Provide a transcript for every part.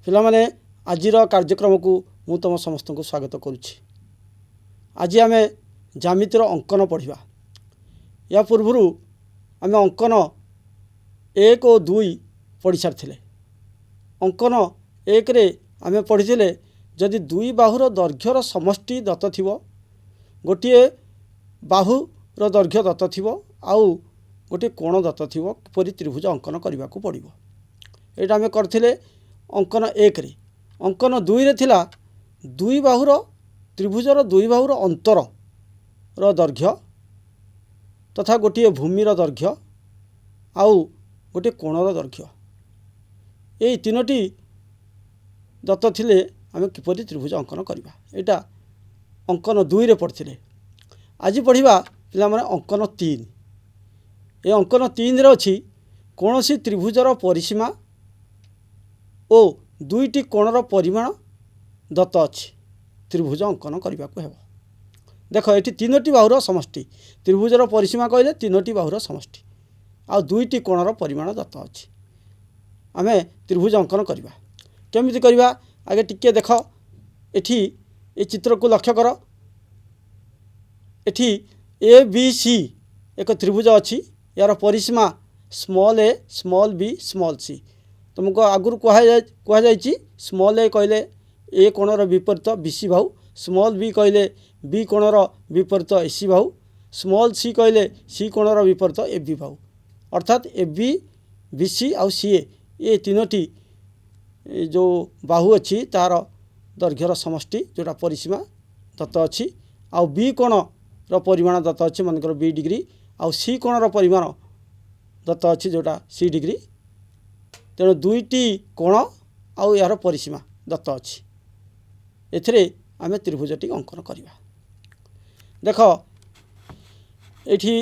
ପିଲାମାନେ ଆଜିର କାର୍ଯ୍ୟକ୍ରମକୁ ମୁଁ ତୁମ ସମସ୍ତଙ୍କୁ ସ୍ୱାଗତ କରୁଛି। ଆଜି ଆମେ ଜ୍ୟାମିତିର ଅଙ୍କନ ପଢ଼ିବା। ଏହା ପୂର୍ବରୁ ଆମେ ଅଙ୍କନ 1 ଓ 2 ପଢ଼ି ସାରିଥିଲେ। ଅଙ୍କନ 1ରେ ଆମେ ପଢ଼ିଥିଲେ ଯଦି ଦୁଇ ବାହୁର ଦୈର୍ଘ୍ୟର ସମଷ୍ଟି ଦତ୍ତ ଥିବ, ଗୋଟିଏ ବାହୁର ଦୈର୍ଘ୍ୟ ଦତ୍ତ ଥିବ ଆଉ ଗୋଟିଏ କୋଣ ଦତ୍ତ ଥିବ, କିପରି ତ୍ରିଭୁଜ ଅଙ୍କନ କରିବାକୁ ପଡ଼ିବ। ଏଇଟା ଆମେ କରିଥିଲେ ଅଙ୍କନ 1ରେ। ଅଙ୍କନ 2ରେ ଥିଲା ଦୁଇ ବାହୁର ତ୍ରିଭୁଜର ଦୁଇ ବାହୁର ଅନ୍ତରର ଦୈର୍ଘ୍ୟ ତଥା ଗୋଟିଏ ଭୂମିର ଦୈର୍ଘ୍ୟ ଆଉ ଗୋଟିଏ କୋଣର ଦୈର୍ଘ୍ୟ, ଏହି ତିନୋଟି ଦତ୍ତ ଥିଲେ ଆମେ କିପରି ତ୍ରିଭୁଜ ଅଙ୍କନ କରିବା, ଏଇଟା ଅଙ୍କନ 2ରେ ପଢ଼ିଥିଲେ। ଆଜି ପଢ଼ିବା ପିଲାମାନେ ଅଙ୍କନ 3। ଏ ଅଙ୍କନ 3ରେ ଅଛି କୌଣସି ତ୍ରିଭୁଜର ପରିସୀମା ଓ ଦୁଇଟି କୋଣର ପରିମାଣ ଦତ୍ତ ଅଛି, ତ୍ରିଭୁଜ ଅଙ୍କନ କରିବାକୁ ହେବ। ଦେଖ ଏଠି ତିନୋଟି ବାହୁର ସମଷ୍ଟି, ତ୍ରିଭୁଜର ପରିସୀମା କହିଲେ ତିନୋଟି ବାହୁର ସମଷ୍ଟି ଆଉ ଦୁଇଟି କୋଣର ପରିମାଣ ଦତ୍ତ ଅଛି। ଆମେ ତ୍ରିଭୁଜ ଅଙ୍କନ କରିବା। କେମିତି କରିବା ଆଗେ ଟିକେ ଦେଖ। ଏଠି ଏ ଚିତ୍ରକୁ ଲକ୍ଷ୍ୟ କର। ଏଠି ଏ ବି ସି ଏକ ତ୍ରିଭୁଜ ଅଛି। ଏହାର ପରିସୀମା small a small b small c। ତୁମକୁ ଆଗରୁ କୁହାଯାଇଛି ସ୍ମଲ୍ a କହିଲେ ଏ କୋଣର ବିପରୀତ BC ବାହୁ, ସ୍ମଲ୍ b କହିଲେ B କୋଣର ବିପରୀତ AC ବାହୁ, ସ୍ମଲ୍ c କହିଲେ C କୋଣର ବିପରୀତ AB ବାହୁ। ଅର୍ଥାତ୍ AB, BC ଆଉ CA ଏ ତିନୋଟି ଯେଉଁ ବାହୁ ଅଛି ତାର ଦୈର୍ଘ୍ୟର ସମଷ୍ଟି ଯେଉଁଟା ପରିସୀମା ଦତ୍ତ ଅଛି। ଆଉ B କୋଣର ପରିମାଣ ଦତ୍ତ ଅଛି, ମନେକର B ଡିଗ୍ରୀ, ଆଉ C କୋଣର ପରିମାଣ ଦତ୍ତ ଅଛି ଯେଉଁଟା C ଡିଗ୍ରୀ। ତେଣୁ ଦୁଇଟି କୋଣ ଆଉ ଏହାର ପରିସୀମା ଦତ୍ତ ଅଛି। ଏଥିରେ ଆମେ ତ୍ରିଭୁଜଟି ଅଙ୍କନ କରିବା। ଦେଖ ଏଠି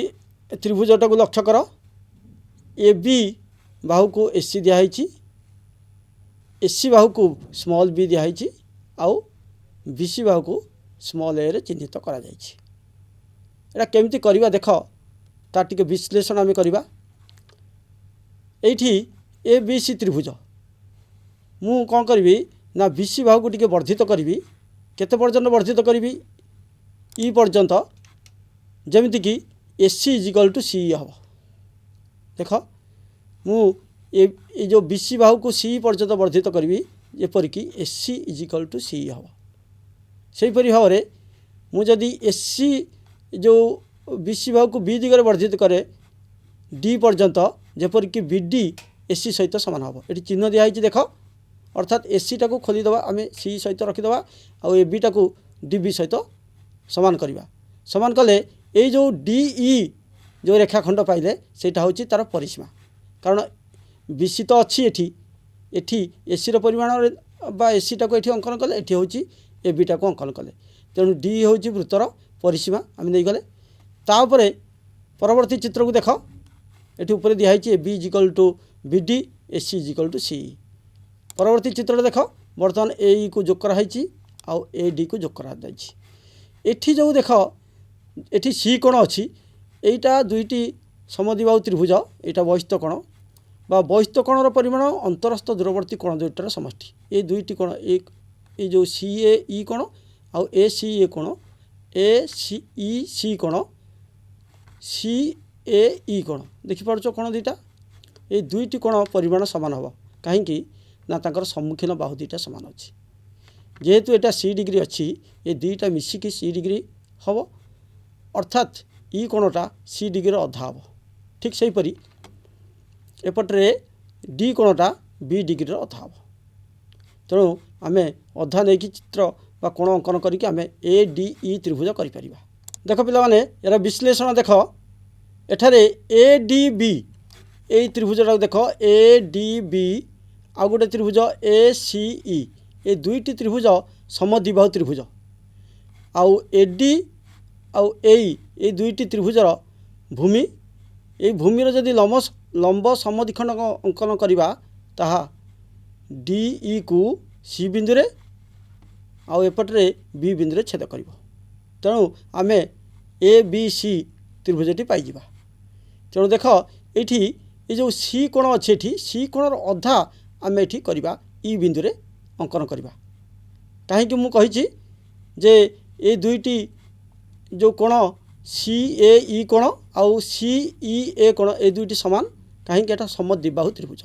ତ୍ରିଭୁଜଟାକୁ ଲକ୍ଷ୍ୟ କର। AB ବାହୁକୁ AC ଦିଆହେଇଛି, AC ବାହୁକୁ ସ୍ମଲ୍ b ଦିଆହେଇଛି ଆଉ BC ବାହୁକୁ ସ୍ମଲ୍ a ରେ ଚିହ୍ନିତ କରାଯାଇଛି। ଏଇଟା କେମିତି କରିବା ଦେଖ, ତାର ଟିକେ ବିଶ୍ଳେଷଣ ଆମେ କରିବା। ଏଇଠି ABC ତ୍ରିଭୁଜ, ମୁଁ କ'ଣ କରିବି ନା BC ବାହୁକୁ ଟିକେ ବର୍ଦ୍ଧିତ କରିବି। କେତେ ପର୍ଯ୍ୟନ୍ତ ବର୍ଦ୍ଧିତ କରିବି? E ପର୍ଯ୍ୟନ୍ତ, ଯେମିତିକି AC = CE ହେବ। ଦେଖ ମୁଁ ଏ ଯେଉଁ BC ବାହୁକୁ C ପର୍ଯ୍ୟନ୍ତ ବର୍ଦ୍ଧିତ କରିବି, ଯେପରିକି AC = CE ହେବ। ସେହିପରି ଭାବରେ ମୁଁ ଯଦି AC ଯେଉଁ BC ବାହୁକୁ B ଦିଗରେ ବର୍ଦ୍ଧିତ କରେ D ପର୍ଯ୍ୟନ୍ତ, ଯେପରିକି BD AC ସହିତ ସମାନ ହେବ। ଏଠି ଚିହ୍ନ ଦିଆହେଇଛି ଦେଖ। ଅର୍ଥାତ୍ ACଟାକୁ ଖୋଲିଦେବା, ଆମେ C ସହିତ ରଖିଦେବା ଆଉ ABଟାକୁ DB ସହିତ ସମାନ କରିବା। ସମାନ କଲେ ଏଇ ଯେଉଁ DE ଯେଉଁ ରେଖାଖଣ୍ଡ ପାଇଲେ ସେଇଟା ହେଉଛି ତା'ର ପରିସୀମା। କାରଣ BC ତ ଅଛି ଏଠି ACର ପରିମାଣରେ ବା ACଟାକୁ ଏଠି ଅଙ୍କନ କଲେ, ଏଠି ହେଉଛି ABଟାକୁ ଅଙ୍କନ କଲେ। ତେଣୁ D ହେଉଛି ବୃତ୍ତର ପରିସୀମା ଆମେ ନେଇଗଲେ। ତାପରେ ପରବର୍ତ୍ତୀ ଚିତ୍ରକୁ ଦେଖ। ଏଠି ଉପରେ ଦିଆହେଇଛି AB = BD, AC = CE। ପରବର୍ତ୍ତୀ ଚିତ୍ରରେ ଦେଖ, ବର୍ତ୍ତମାନ AEକୁ ଯୋଗ କରାହେଇଛି ଆଉ ADକୁ ଯୋଗ କରାଯାଇଛି। ଏଠି ଯେଉଁ ଦେଖ ଏଠି C କୋଣ ଅଛି, ଏଇଟା ଦୁଇଟି ସମଦ୍ୱିବାହୁ ତ୍ରିଭୁଜ, ଏଇଟା ବହିସ୍ଥ କୋଣ ବା ବହିସ୍ଥ କୋଣର ପରିମାଣ ଅନ୍ତରସ୍ଥ ଦୂରବର୍ତ୍ତୀ କୋଣ ଦୁଇଟାର ସମଷ୍ଟି। ଏଇ ଦୁଇଟି କୋଣ, ଏଇ ଯେଉଁ CAE କୋଣ ଆଉ ACA କୋଣ, AEC କୋଣ, CAE କୋଣ, ଦେଖିପାରୁଛ କୋଣ ଦୁଇଟା। ଏଇ ଦୁଇଟି କୋଣ ପରିମାଣ ସମାନ ହେବ। କାହିଁକି ନା ତାଙ୍କର ସମ୍ମୁଖୀନ ବାହୁ ଦୁଇଟା ସମାନ ଅଛି। ଯେହେତୁ ଏଇଟା C ଡିଗ୍ରୀ ଅଛି, ଏ ଦୁଇଟା ମିଶିକି C ଡିଗ୍ରୀ ହେବ। ଅର୍ଥାତ୍ E କୋଣଟା C ଡିଗ୍ରୀର ଅଧା ହେବ। ଠିକ୍ ସେହିପରି ଏପଟରେ D କୋଣଟା B ଡିଗ୍ରୀର ଅଧା ହେବ। ତେଣୁ ଆମେ ଅଧା ନେଇକି ଚିତ୍ର ବା କୋଣ ଅଙ୍କନ କରିକି ଆମେ ADE ତ୍ରିଭୁଜ କରିପାରିବା। ଦେଖ ପିଲାମାନେ, ଏହାର ବିଶ୍ଳେଷଣ ଦେଖ। ଏଠାରେ ADB ଏଇ ତ୍ରିଭୁଜଟାକୁ ଦେଖ, ADB ଆଉ ଗୋଟେ ତ୍ରିଭୁଜ ACE, ଏ ଦୁଇଟି ତ୍ରିଭୁଜ ସମଦ୍ୱିବାହୁ ତ୍ରିଭୁଜ। ଆଉ AD ଆଉ ଏଇ ଦୁଇଟି ତ୍ରିଭୁଜର ଭୂମି, ଏଇ ଭୂମିର ଯଦି ଲମ୍ବ ସମଦ୍ୱିଖଣ୍ଡ ଅଙ୍କନ କରିବା, ତାହା DEକୁ C ବିନ୍ଦୁରେ ଆଉ ଏପଟରେ B ବିନ୍ଦୁରେ ଛେଦ କରିବ। ତେଣୁ ଆମେ ABC ତ୍ରିଭୁଜଟି ପାଇଯିବା। ତେଣୁ ଦେଖ ଏଇଠି ଏ ଯେଉଁ C କୋଣ ଅଛି, ଏଠି C କୋଣର ଅଧା ଆମେ ଏଠି କରିବା E ବିନ୍ଦୁରେ अंकन करवा कहीं मु कही जे ये दुईटी जो कोण सी ए ई कोण आउ सी ई ए कोण ए दुईटी सामान कहीं एटा समद्विबाहु त्रिभुज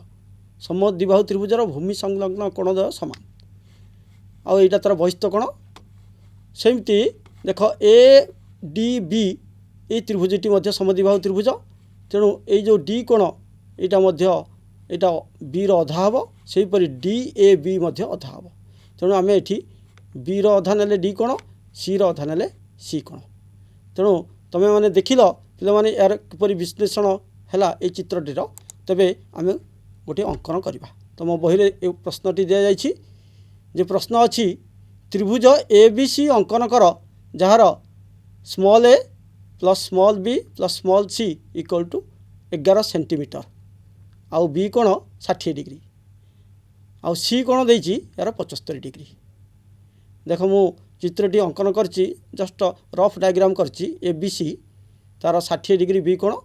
समद्विबाहु त्रिभुजर भूमि संलग्न कोणद्वय सामान आउ एटा तार बहिस्थ कोण सेमती देख ए डी बी ये त्रिभुजटी मध्य समद्विबाहु त्रिभुज तेणु ये जो डी कोण यहाँ बी रधा हम से डी ए बी अधा हम तेणु आम ये बी रधा ने डी कोण सी रधा ने सी कोण तेणु तुम्हें मैंने देखिल पे यार किपर विश्लेषण है ये चित्रटीर तेरे आम गोटे अंकन करवा तुम बही में प्रश्नटी दि जाए प्रश्न अच्छी त्रिभुज ए बी सी अंकन कर जार small A plus small B plus small C equal to 11 centimetre आउ बी कोण 60 डिग्री आउ सी कोण देछि यार 75 डिग्री देख मु चित्रटी अंकन करछि जस्ट रफ डायग्राम करछि ए बी सी तार 60 डिग्री बी कोण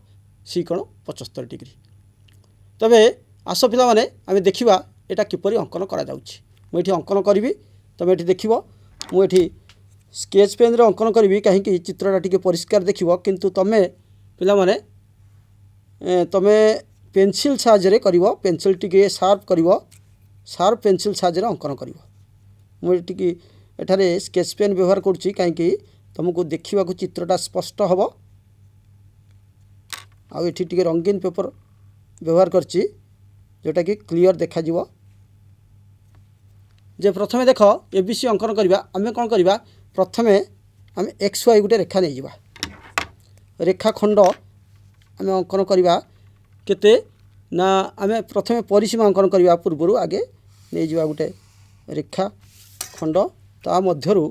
सी कोण 75 डिग्री तबे आस पिला माने आमे देखिबा एटा किपरि अंकन करा जाउछि मु एठी अंकन करबी तमे एठी देखिबो मु एठी स्केच पेन रे अंकन करी कहीं चित्रटा टिके परिष्कार देखिबो किंतु तमे पिला माने तमे पेंसिल साहाय्य करिवो पेंसिल टिके शार्प करिवो शार्प पेंसिल साहाय्य अंकन करिवो मु टिके एठारे स्केच पेन व्यवहार करूछि कहीं तुमको देखा चित्रटा स्पष्ट हम आउ एठी टिके रंगीन पेपर व्यवहार करछि जोटा कि क्लियर देखा जिवो जे प्रथमे देख एबीसी अंकन करबा आमे कोन करबा प्रथमे आमे एक्स वाई गोटे रेखा नहीं जिबा रेखा खंड आमे अंकन करबा केते ना आमे प्रथमे परिसीमा अंकन करबा पूर्व आगे नहीं जिबा गोटे रेखा खंड ता मध्यरु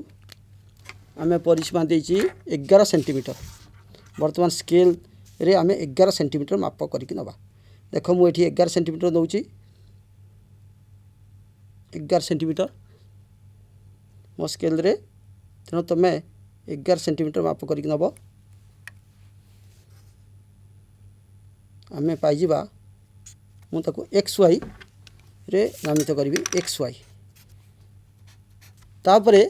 आमे परिसीमा देछि 11 सेंटीमीटर वर्तमान स्केल रे आमे 11 सेंटीमीटर माप करके नबा देख मु एठी 11 सेंटीमीटर दउछि 11 सेंटीमीटर मो स्केल रे तेणु तुम 11 सेंटीमीटर माप करके नब आमे पाइबा मुझे एक्स वाई रे नामित करी एक्स वाई तापरे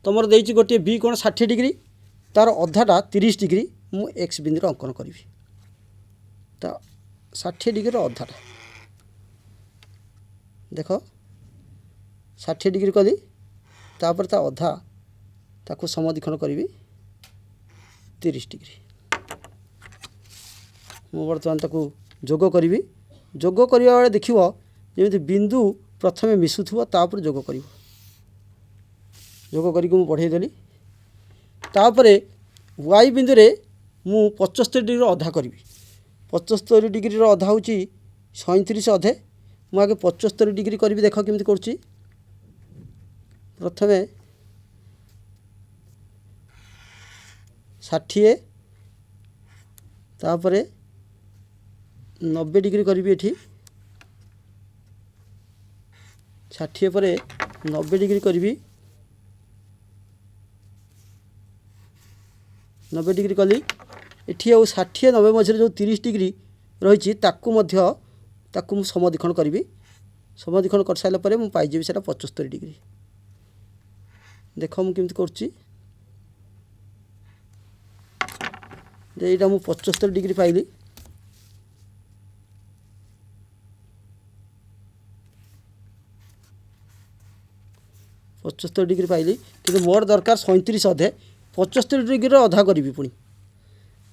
तुमर देछि गोटे बी कोण 60 डिग्री तार अधाटा 30 डिग्री मु एक्स बिंदु अंकन करी ता 60 डिग्री अधाटा देख 60 डिग्री कली तापर ता अधा ताको समद्विखंड करी 30 डिग्री मु बर्तमान ताको जोग करी जोग करने बेले देख जमी बिंदु प्रथमे मिसुथुव तापर जोग कर जोग करके मु बढ़ेदेली तापर वाई बिंदु रे मु 75 डिग्री अधा करी 75 डिग्री अधा हूँ 37 अधे मु आगे 75 डिग्री करी देख केमती कर प्रथमे 60 तापर 90 डिग्री करी एठी 60 पर 90 डिग्री करी 90 डिग्री कली एठी आ 60 90 मझे जो 30 डिग्री रही ताकू समद्विखंड करी समद्विखंड कर सारा पर पाइबी से 75 डिग्री देख मुझे कर मु 75 डिग्री पाइली पचहत्तर डिग्री पाइली कि मोर दरकार 37 अधे 75 डिग्री अधा करी पुणी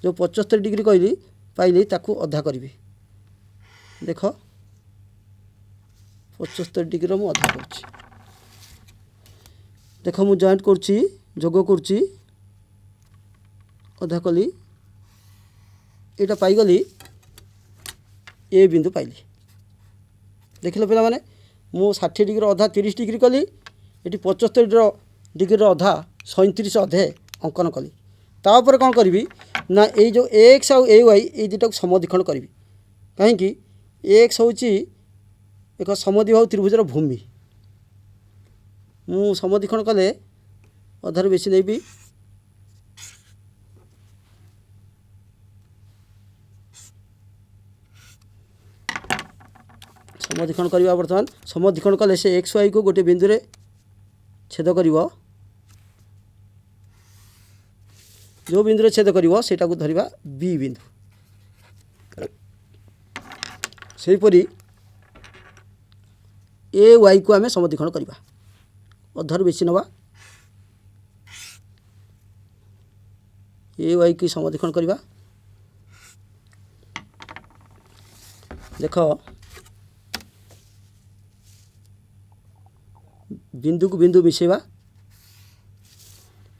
जो 75 डिग्री कहली पाइली ताकू अधा करी देख 75 डिग्री मु अधा कर देख मु जॉइंट करछि जोग करछि अधा कली एटा पाइगली ए बिंदु पाइली देखिल पे माने मु 60 डिग्री अधा 30 डिग्री कली ये 75 डिग्री अधा 37 अधे अंकन कली तापर कौन करी ना ये जो एक्स आउ ए वाई ये दुटा समद्विखंड करी कहीं एक्स हूँ एक समद्विबाहु त्रिभुजर भूमि मु समद्विखंड कले अधार बेसी नहीं समद्विखंड करवा बर्तमान समद्विखंड कले से एक्स वाई को गोटे बिंदु रे छेद करिवो जो बिंदु रे छेद करिवो सेटा को धरिबा बी बिंदु सेहीपरि ए वाई को आमे समद्विखंड करवा अधर बेसी नवा ए वाई की समद्विखंड करवा देख बिंदु को बिंदु मिसेवा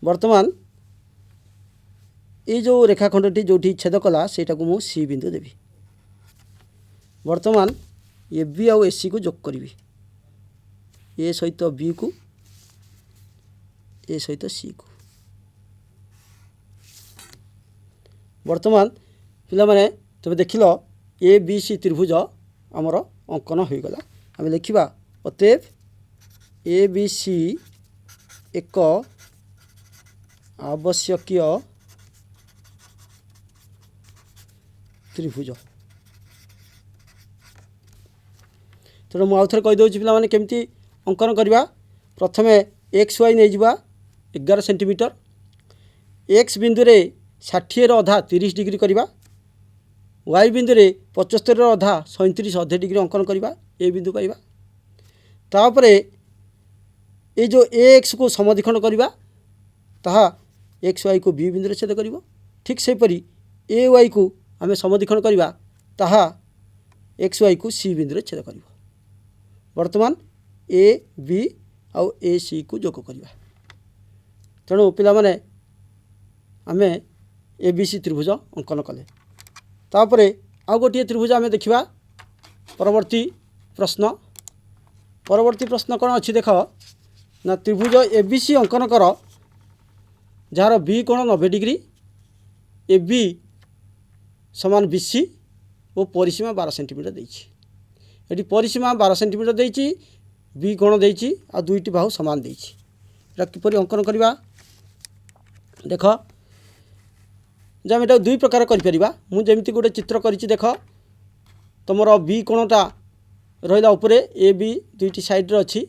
वर्तमान ये जो रेखाखंडटी जो छेद कला सेटा को मु सी बिंदु देवी वर्तमान ए बी आउ एस सी को जोग करी ए सहित बी को ए सहित सी को वर्तमान पिला माने तबे देखिलो ए बी सी त्रिभुज आमर अंकन हो गला आम लिखा अतएव ए बी सी एक आवश्यकीय त्रिभुज तेणु मुझे आउ थे कहीदे पिला माने केमती अंकन करवा प्रथम एक्स वाई नहीं जा 11 सेंटीमीटर एक्स बिंदु रे 60 अधा 30 डिग्री करवा वाई बिंदु रे 75 अधा 37 अधे डिग्री अंकन करवा ए बिंदु पाइबा तापर ये जो ए एक्स को समद्विखंड करवा ताहा एक्स वाई को बी बिंदु रे छेद करिवो ठीक सेपरी ए वाई को आमे समद्विखंड करवा ताहा एक्स वाई को सी बिंदु रे छेद करिवो वर्तमान ए बी आउ ए सी को जोग करवा तेणु पिला माने आमे ए बी सी त्रिभुज अंकन कले तापरे आउ गोटे त्रिभुज आमे देखिबा परवर्ती प्रश्न कौन अच्छी देख ना त्रिभुज ए बी सी अंकन कर जार बी कोण 90 डिग्री ए बी समान बी सी और परिसीमा 12 सेंटीमीटर देछि एटी परिसीमा 12 सेंटीमीटर देछि बी कोण देछि आ दुईटी बाहु समान देछि एटा किपरि अंकन करबा देख जब एटा दुई प्रकार करि परिबा मु जेमिति गोटे चित्र करिछि देख तमरो बी कोणटा रहिला उपरे ए बी दुईटी साइड रे अछि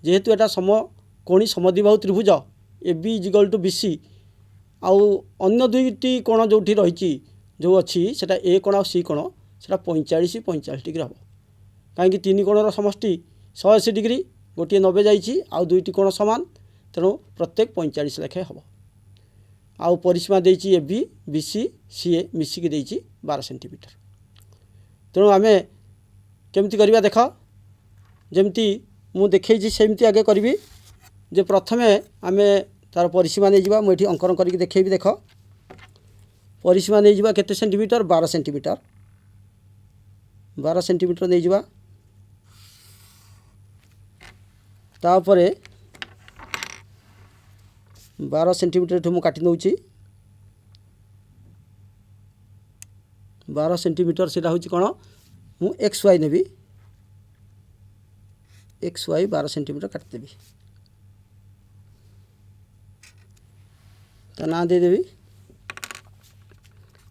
जेहेतु एटा समकोणी समद्विबाहु त्रिभुज A B is equal to B C आउ अन्य दुईटी कोण जोठी रहिछि जो अछि सेटा ए कोण आ सी कोण सेटा 45 45 डिग्री हम कहीं तीन कोणर समष्टि 180 डिग्री गोटे 90 जाइछि आउ दुईटी कोण समान तेणु प्रत्येक 45 लेखे हम आउ परिसीमा देछि ए बी बी सी सी ए मिसिकी देछि 12 सेंटीमीटर तेणु आमे केमती करवा देख जमती मु देखई सेमती आगे करी जे प्रथमे आमे तार परिसीमा नहीं जा मुझे अंकन करके देखी देख परिसीमा नहीं जा केते सेंटीमीटर 12 सेंटीमीटर 12 सेंटीमीटर नहीं जा तापरे 12 सेंटीमीटर ठू काटी नौची 12 सेंटीमीटर से कौन मु एक्स वाई नेबी एक्स वाई 12 सेंटीमीटर काटिदेवी ता ना देदेवी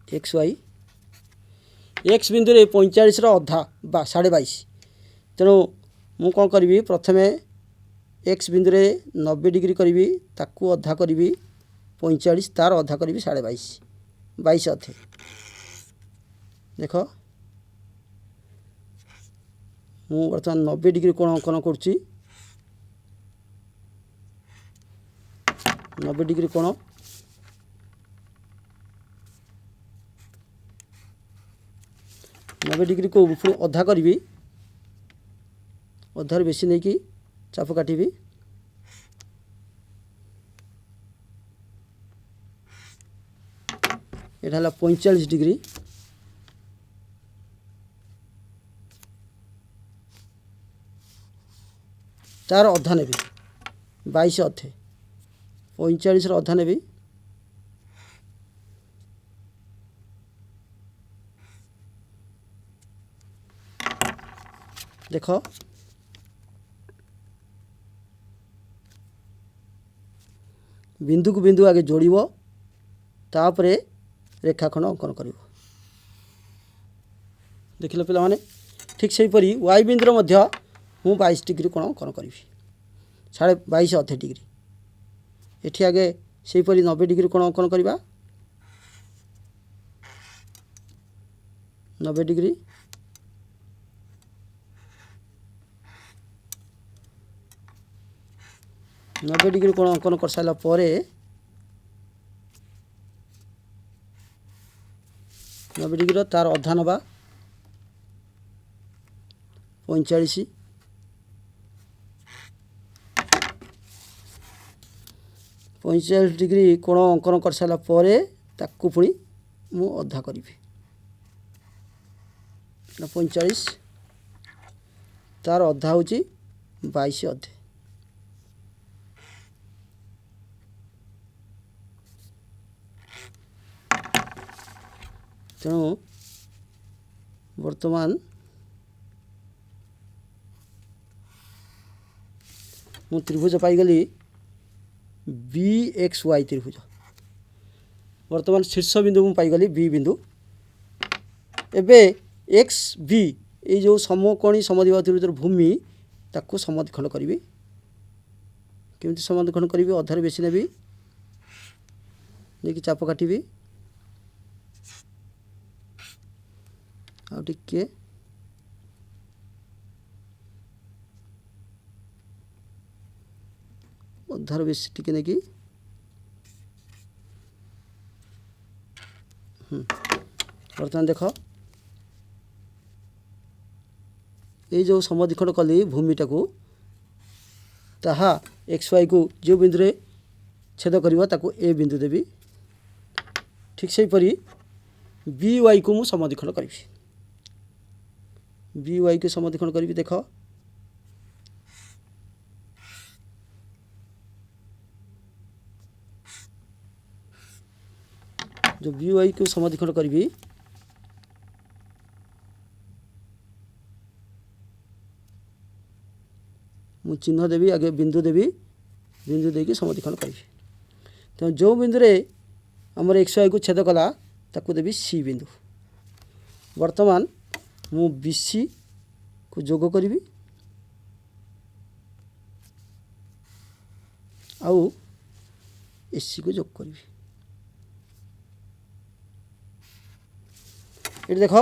एक्स वाई एक्स बिंदु रे 45 अधा 22.5 तेणु मु कौन करी प्रथमे एक्स बिंदु रे 90 डिग्री करी ताकू अधा करी 45 तार अधा करी 22.5 22 अधे देख मु बर्तमान 90 डिग्री कोण अंकन करुच्ची 90 डिग्री कोण 90 डिग्री को पुणी अधा करी अधार बेसी नहीं कि चाप काटी एटा 45 डिग्री तार अधा नेबी 22 अधे 45 अधा नेबी देख बिंदु को बिंदु आगे जोड़िबो तापरे रेखाखंड अंकन करिवो देखिलो पिला माने ठीक सेहीपरि वाई बिंदुर मध्य मु 22 डिग्री कोण अंकन करी 22.5 अधे डिग्री एठी आगे सेहीपरि 90 डिग्री कोण अंकन करवा 90 डिग्री कोण अंकन कर सारा परे 90 डिग्री तार अधा नवा 45 डिग्री कोण अंकन कर सारा परे ताकू पुणी मु अधा करी 45 तार अधा हूँ 22 अधे तेणु वर्तमान मु त्रिभुज पाईगली BXY त्रिभुज वर्तमान शीर्ष बिंदु मु पाईगली बी बिंदु एबे XB ये जो समकोणी समद्विबाहु त्रिभुज भूमि ताकू समद्विखंड करी केमती समद्विखंड करी अधारे बेसी नेबी देखिए चाप काटिबी टिके अधार बेसी टिके नहीं बर्तमान देख ये जो समद्विखंड कली भूमिटा को ताहा XY को जो बिंदु रे छेद करिवो ताको ए बिंदु देवी ठीक सेहीपरि BY को मु समद्विखंड करी BY को समद्विखंड करी देख जो BY को समद्विखंड करी मु चिन्ह देवी आगे बिंदु देवी बिंदु देकी समद्विखंड करी तो जो बिंदु रे हमर XY को छेद कला ताकू देवी C बिंदु वर्तमान मु BC को जोग करी आउ AC को जोग करी ये देख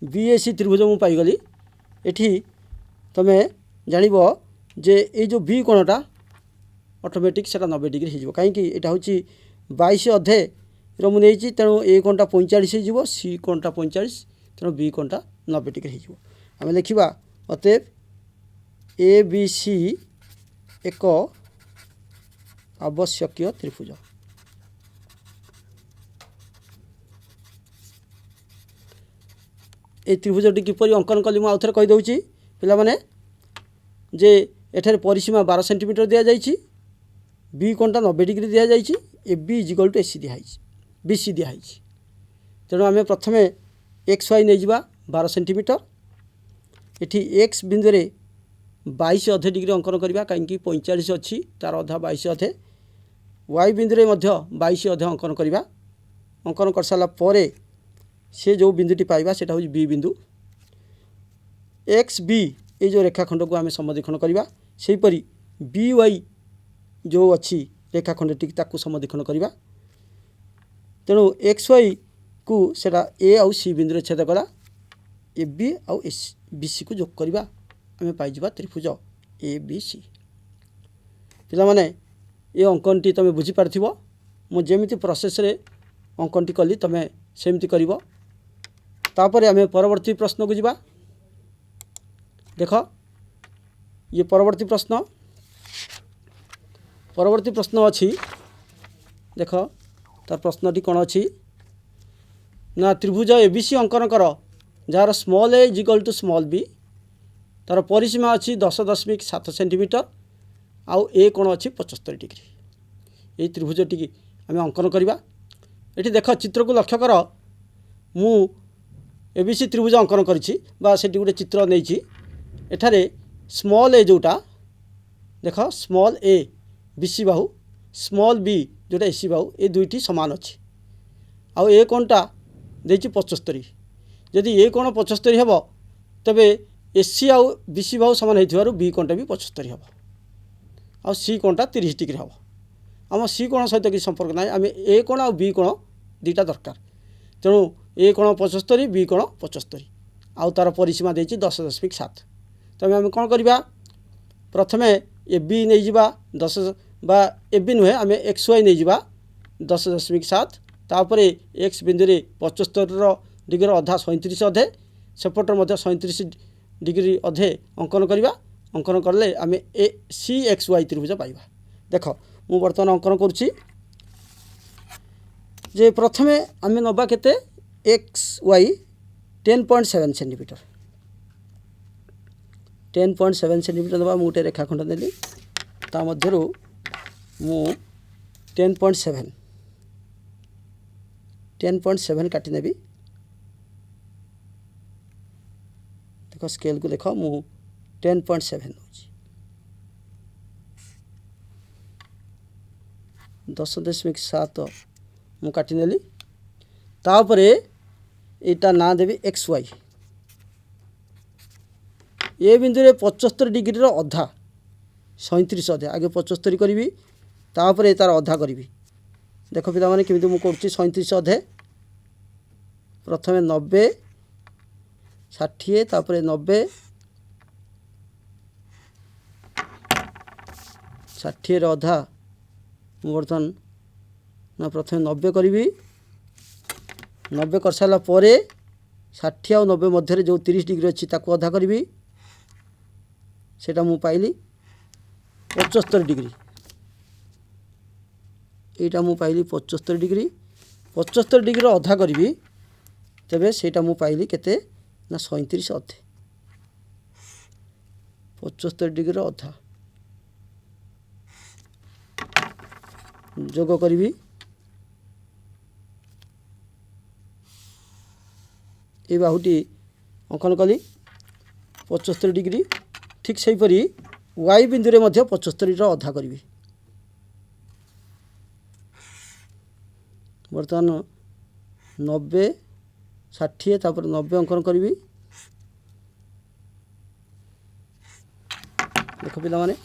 BAC त्रिभुज मु पाईगली एठी तमे जानिबो जे ये जो बी कोणटा ऑटोमेटिक सेटा 90 डिग्री हो कहीं यहाँ हूँ 22 अधे रु नहीं तेणु ए कोणटा 45 हो सी कोणटा 45 तेणु बी कोणटा 90 डिग्री हो आम लिखा अतएव ABC एक आवश्यक त्रिभुज ये त्रिभुजटी किपरि अंकन कली आउ थे कहीदे पिला माने जे एठारे परिसीमा 12 सेंटीमीटर दिया जाइछि बी कोणटा 90 डिग्री दिया जाइछि A B equal to AC दिया है BC दिया है तेणु आम प्रथम XY नहीं जा 12 सेंटीमीटर एठी एक्स बिंदु रे 22 अधे डिग्री अंकन करवा कहीं 45 अच्छी तार अधा 22 अधे वाई बिंदु रे मध्य 22 अधे अंकन करवा अंकन कर सारा परे से जो बिंदुटी पाइबा सेटा हूँ बी बिंदु XB ये जो रेखाखंड को आम समद्विखंड करवा सेहीपरि BY जो अच्छी रेखाखंड टी ताकू समद्विखंड करवा तेणु XY को सेटा ए आउ सी बिंदु रे छेद कला AB आउ BC को जोग करवा आम पाइबा त्रिभुज ABC पिला माने ये अंकन टी तमे बुझी पारथिबो मु जेमिति प्रोसेस रे अंकन टी कली तमे सेमति करिवो तापर आम परवर्ती प्रश्न को जिबा देख ये परवर्ती प्रश्न अच्छी देख तार प्रश्नटी कौन अच्छी ना त्रिभुज ABC अंकन कर जार small a equal to small b तार परिसीमा अच्छी 10.7 सेंटीमीटर आउ ए कोण अच्छी 75 डिग्री ये त्रिभुजटी आम अंकन करवा ये देख चित्र को लक्ष्य कर मु ABC त्रिभुज अंकन करी गोटे चित्र नहीं एठारे स्मॉल ए जोटा देख स्मॉल ए BC बाहु स्मॉल b जोटा AC बाहु ये दुईटी सामान अच्छी आउ ए कोणटा देछि 75 जदि ए कोण 75 हेबो तबे एसी आउ बीसी बाहु सामान होइथिबारु बी कोणटा भी 75 हम आ सी कोणटा 30 डिग्री हम आम सी कोण सहित किसी संपर्क ना आम ए कोण आ बी कोण दुईटा दरकार तेणु ए कोण 75 बी कोण 75 आउ तार परिसीमा देछि 10.7 तेणु आम कौन करवा प्रथमे ए बी नहीं जिबा 10 बा ए बी नुहे आम एक्स वाई नहीं जिबा 10.7 तापरे एक्स बिंदु रे 75 डिग्री अधा 37 अधे सेपटर मध्य 37 डिग्री अधे अंकन करवा अंकन करले आम ए सी एक्स वाई त्रिभुज पाइबा देख मु बर्तमान अंकन करुच्ची जे प्रथमे आम नबा केते एक्स वाई 10.7 सेंटीमीटर 10.7 सेंटीमीटर नबा मु गोटे रेखाखंड नेली ता मध्यरु मु 10.7 काटी नेबी देख स्केल को देख मु 10.7 नौची 10.7 मु काटी नेली तापरे एटा ना देवी एक्स वाई ए बिंदु रे 75 डिग्री रो अधा 37 अधे आगे 75 करी तापर तार अधा करी देख पिता माने केमिति मु करछि 37 अधे प्रथमे 90 60 तापर 90 60 रो अधा मु बर्तन ना प्रथमे 90 करी 90 कर सारा पर 60 और 90 मध्य जो 30 डिग्री अच्छी ताको अधा करी सेटा मु पाइली 75 डिग्री एटा मु पाइली 75 डिग्री अधा करी तेबे सेटा मु पाइली केते ना 37 अधे 75 डिग्री अधा जोग करी ये बाहुटी अंकन कली 75 डिग्री ठीक से परी वाई बिंदु रे मध्य 75 रो अधा करी बर्तमान 90 60 तापर 90 अंकन करी देख पिला माने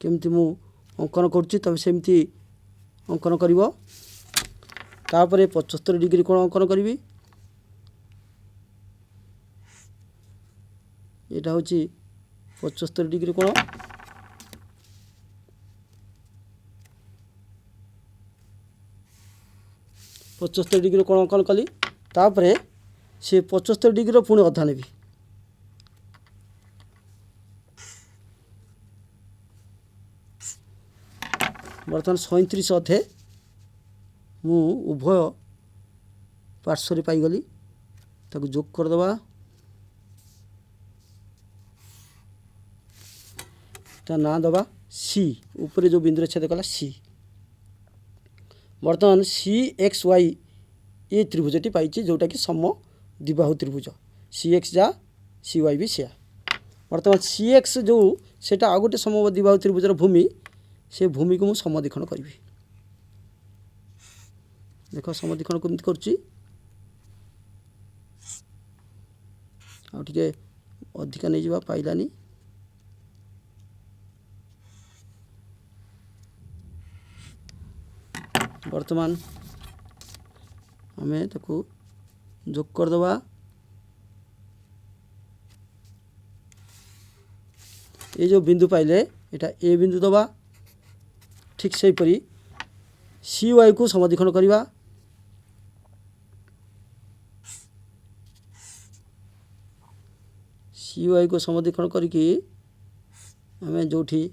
केमती मु अंकन करछि तबे सेमती अंकन करिवो तापरे 75 डिग्री कोण अंकन करी एटा होची 75 डिग्री कोण 75 डिग्री कोण अंकन कली तापरे से 75 डिग्री पुणी अधा नेबी बर्तमान 37 अधे मु उभय पार्श्व पाईगली ताको जोग करदबा ता ना दबा सी ऊपर जो बिंदु छेद कला सी बर्तमान सी एक्स वाई ये त्रिभुजटी पाई जोटा कि सम द्विबाहु त्रिभुज सी एक्स जा सी वाई भी सिया बर्तमान सी एक्स जो सेटा आ गोटे सम द्विबाहु त्रिभुजर भूमि से भूमि को मु समद्विखंड करी देख समद्विखंड केमती करुच्ची आउटे अधिका नहीं जावा पाइलानी वर्तमान आमे ताको जोग करदबा ये जो बिंदु पाइले एटा ए बिंदु दबा ठीक से परी सी वाई को समद्विखंड करवा सी वाई को समद्विखंड करके आमे जोठी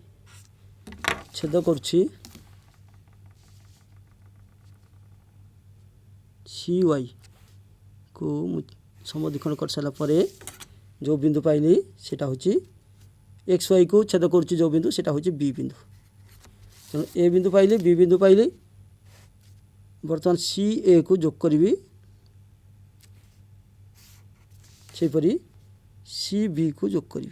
छेद करछि सी वाई को समद्विखंड कर सारा पर जो बिंदु पाइली सेटा होची एक्स वाई को छेद करछि जो बिंदु सेटा होची बी बिंदु तेणु ए बिंदु पाइली बी बिंदु पाइली बर्तमान सी ए को जोग करी सेपरी सी बी को जोग करी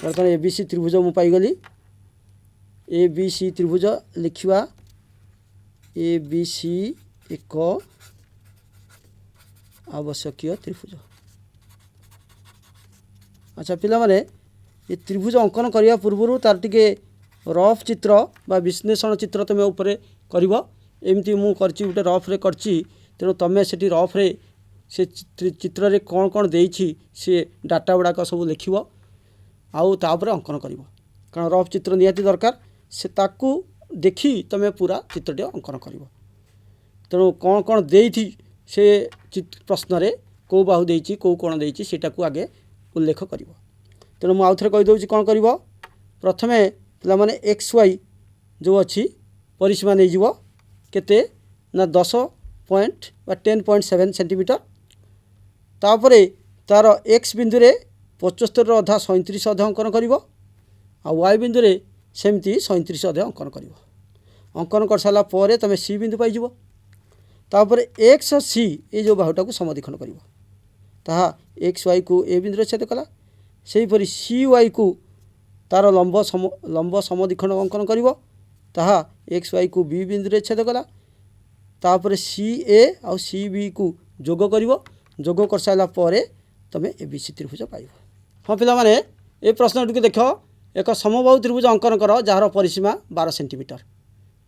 बर्तमान ए बी सी त्रिभुज मु पाइगली ए बी सी त्रिभुज लिखिवा ए बी सी एक आवश्यक त्रिभुज। अच्छा पिलामाने ये त्रिभुज अंकन करने पूर्व तार टिके रफ चित्र बा विश्लेषण चित्र तुम ऊपर कर एमती मु गोटे रफ्रे कर तेणु तुम से रफ्रे से चित्र रे कौन कौन देछि से डाटा गुड़ाक सब लिख आउ तापर अंकन कर कारण रफ चित्र निहाती दरकार से ताकू देखी तुम पूरा चित्रटी अंकन कर तेणु कौन कौन देथी से प्रश्न रे कौ बाहु देछि कौ कोण देछि सेटा को आगे उल्लेख कर तेणु मुझे आउ थे कहीदे कौन कर प्रथमे पे एक्स वाई जो अच्छी परिसीमा नहीं जीव केते ना 10.7 सेंटीमीटर तापरे तार एक्स बिंदु रे 75 अधा 37 अधा अंकन कर वाई बिंदु रे सेमती 37 अधा अंकन कर अंकन कर सारा पर तुम सी बिंदु पाई तापर एक्स और सी ये जो बाहुटा को समद्विखंड कर एक्स वाई को ए बिंदु छेद कला सेहीपरि सी वाई को तार लंब समद्विखंड अंकन कर एक्स वाई को बी बिंदु छेद कला तापर सी ए आउ सी बी को जोग कर सारा पर तुम ए बी सी त्रिभुज पाइब। हाँ पिला माने ए प्रश्न टी देख एक समबाहु त्रिभुज अंकन कर जार परिसीमा 12 सेंटीमीटर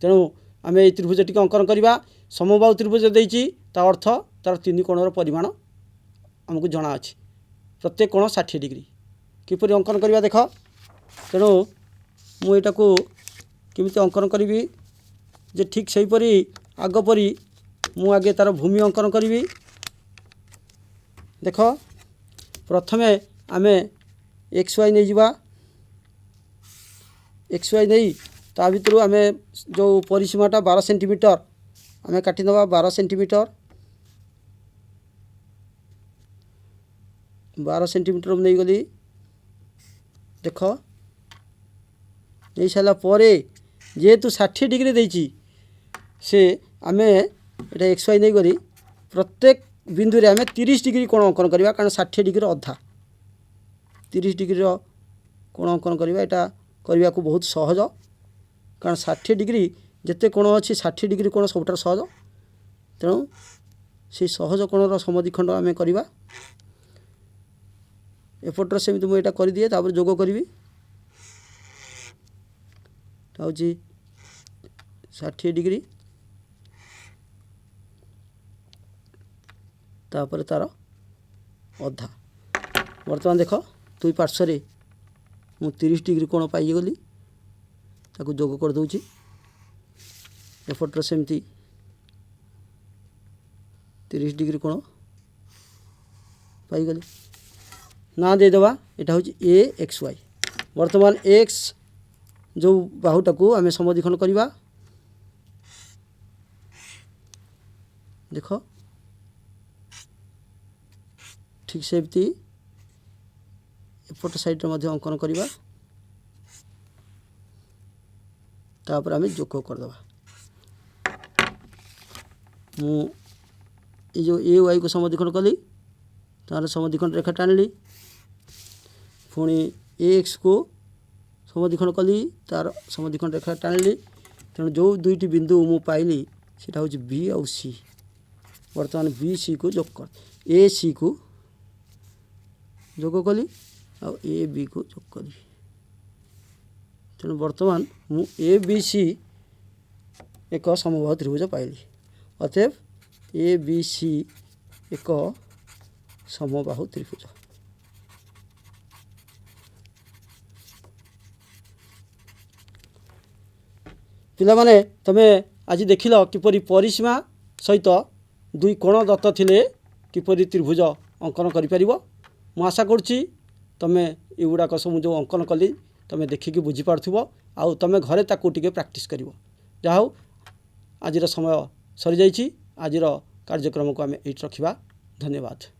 तेणु आम ये त्रिभुज टी अंकन करवा समबाहु त्रिभुज देती अर्थ तार 3 कोणर परिमाण आमको जना अच्छी प्रत्येक कोण 60 डिग्री किपरि अंकन करवा देख तेणु मुझा को केमी अंकन करी जे ठीक से हीपरी आगपरी मु आगे तार भूमि अंकन करी देख प्रथमे आमे एक्स वाई नहीं जावा एक्स वाई नहीं ता भितर आम जो परिसीमाटा 12 सेंटीमीटर आम काटिदवा 12 सेंटीमीटर 12 सेंटीमीटर नहीं गली देख नहीं सारा पर जेहेतु 60 डिग्री देची से आम ये एक्स वाई नहीं करी प्रत्येक बिंदु रे आम 30 डिग्री कोण अंकन करवा कारण 60 डिग्री अधा 30 डिग्री कोण अंकन करवा यहाँ करने को बहुत सहज कारण 60 डिग्री जिते कोण अच्छी 60 डिग्री कोण सब सहज तेणु से सहज कोणर समद्विखंड आम करवा एपटर सेमती मुझे कर दिए तापर जोग करी हूँ 60 डिग्री तापर तार अधा बर्तमान देख दुई पार्श्व मु 30 डिग्री कोण पाईगली ताकू जोग कर दूची एपटर सेमती 30 डिग्री कोण पाईगली ना देदेवा यहाँ हूँ ए एक्स वाई बर्तमान एक्स जो बाहुटा को आम समद्विखंड करवा देख ठीक सेमती एपट साइड अंकन करवा तापर आम जोग करदे मु ये जो ए वाई को समद्विखंड कली तार समद्विखंड रेखा टाणिली पुणी ए एक्स को समद्विखंड कली तार समद्विखंड रेखा टाणिली तेणु जो दुईटी बिंदु मु पाइली सेटा हूँ बी आउ सी बर्तमान बी सी को जोग कर ए सी को जोग कली आ ए बी को जोग कली तेणु बर्तमान मु ए बी सी एक समबाहु त्रिभुज पाइली अतएव ए बी सी एक समबाहु त्रिभुज। पिला माने तमे आज देखिल किपरि परिसीमा सहित दुई कोण दत्त थिले किपरि त्रिभुज अंकन करि परिबो मु आशा करछि तमे एगुड़ाक सब जो अंकन कली तमे देखिकी बुझी पार्थुबो आउ तमे घरे ताकू टिके प्रैक्टिस करिवो जाहौ आज समय सरी जाइछि आज कार्यक्रम को आम ये रखा धन्यवाद।